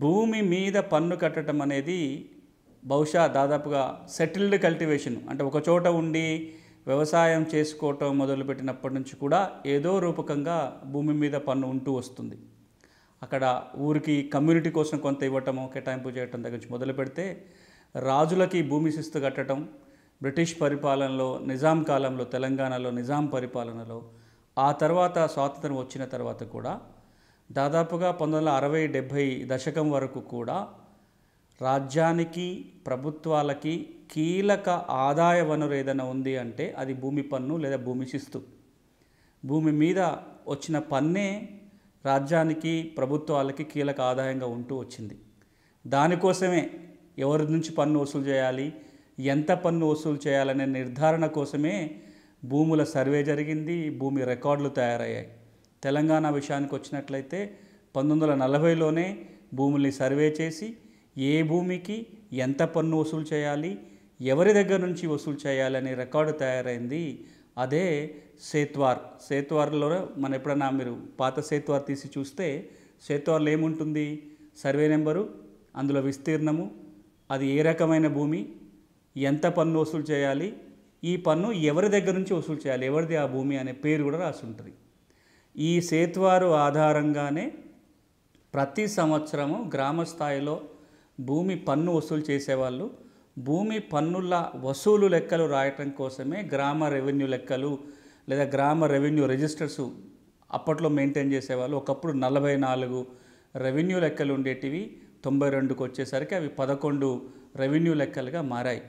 భూమి మీద పన్ను కట్టడం అనేది బహుశా దాదాపుగా సెటిల్డ్ కల్టివేషన్ అంటే ఒక చోట ఉండి వ్యవసాయం చేసుకోవటం మొదలుపెట్టినప్పటి నుంచి కూడా ఏదో రూపకంగా భూమి మీద పన్ను ఉంటూ వస్తుంది. అక్కడ ఊరికి కమ్యూనిటీ కోసం కొంత ఇవ్వటము కేటాయింపు చేయటం దగ్గర నుంచి మొదలు పెడితే రాజులకి భూమి శిస్తు కట్టడం, బ్రిటిష్ పరిపాలనలో నిజాం కాలంలో తెలంగాణలో నిజాం పరిపాలనలో, ఆ తర్వాత స్వాతంత్రం వచ్చిన తర్వాత కూడా దాదాపుగా 1960-70 దశకం వరకు కూడా రాజ్యానికి ప్రభుత్వాలకి కీలక ఆదాయ వనరు ఏదైనా ఉంది అంటే అది భూమి పన్ను లేదా భూమి శిస్తు. భూమి మీద వచ్చిన పన్నే రాజ్యానికి ప్రభుత్వాలకి కీలక ఆదాయంగా ఉంటూ వచ్చింది. దానికోసమే ఎవరి నుంచి పన్ను వసూలు చేయాలి, ఎంత పన్ను వసూలు చేయాలనే నిర్ధారణ కోసమే భూముల సర్వే జరిగింది, భూమి రికార్డులు తయారయ్యాయి. తెలంగాణ విషయానికి వచ్చినట్లయితే 1940లోనే భూముల్ని సర్వే చేసి ఏ భూమికి ఎంత పన్ను వసూలు చేయాలి, ఎవరి దగ్గర నుంచి వసూలు చేయాలనే రికార్డు తయారైంది. అదే సేత్వార్. సేత్వార్లో మనం ఎప్పుడన్నా మీరు పాత సేత్వార్ తీసి చూస్తే సేత్వార్లో ఏముంటుంది? సర్వే నెంబరు, అందులో విస్తీర్ణము, అది ఏ రకమైన భూమి, ఎంత పన్ను వసూలు చేయాలి, ఈ పన్ను ఎవరి దగ్గర నుంచి వసూలు చేయాలి, ఎవరిది ఆ భూమి అనే పేరు కూడా రాసి ఉంటుంది. ఈ సేత్వారు ఆధారంగానే ప్రతి సంవత్సరము గ్రామ స్థాయిలో భూమి పన్ను వసూలు చేసేవాళ్ళు. భూమి పన్నుల వసూలు లెక్కలు రాయటం కోసమే గ్రామ రెవెన్యూ లెక్కలు లేదా గ్రామ రెవెన్యూ రిజిస్టర్స్ అప్పట్లో మెయింటైన్ చేసేవాళ్ళు. ఒకప్పుడు 44 రెవెన్యూ లెక్కలు ఉండేటివి, 92కి వచ్చేసరికి అవి 11 రెవెన్యూ లెక్కలుగా మారాయి.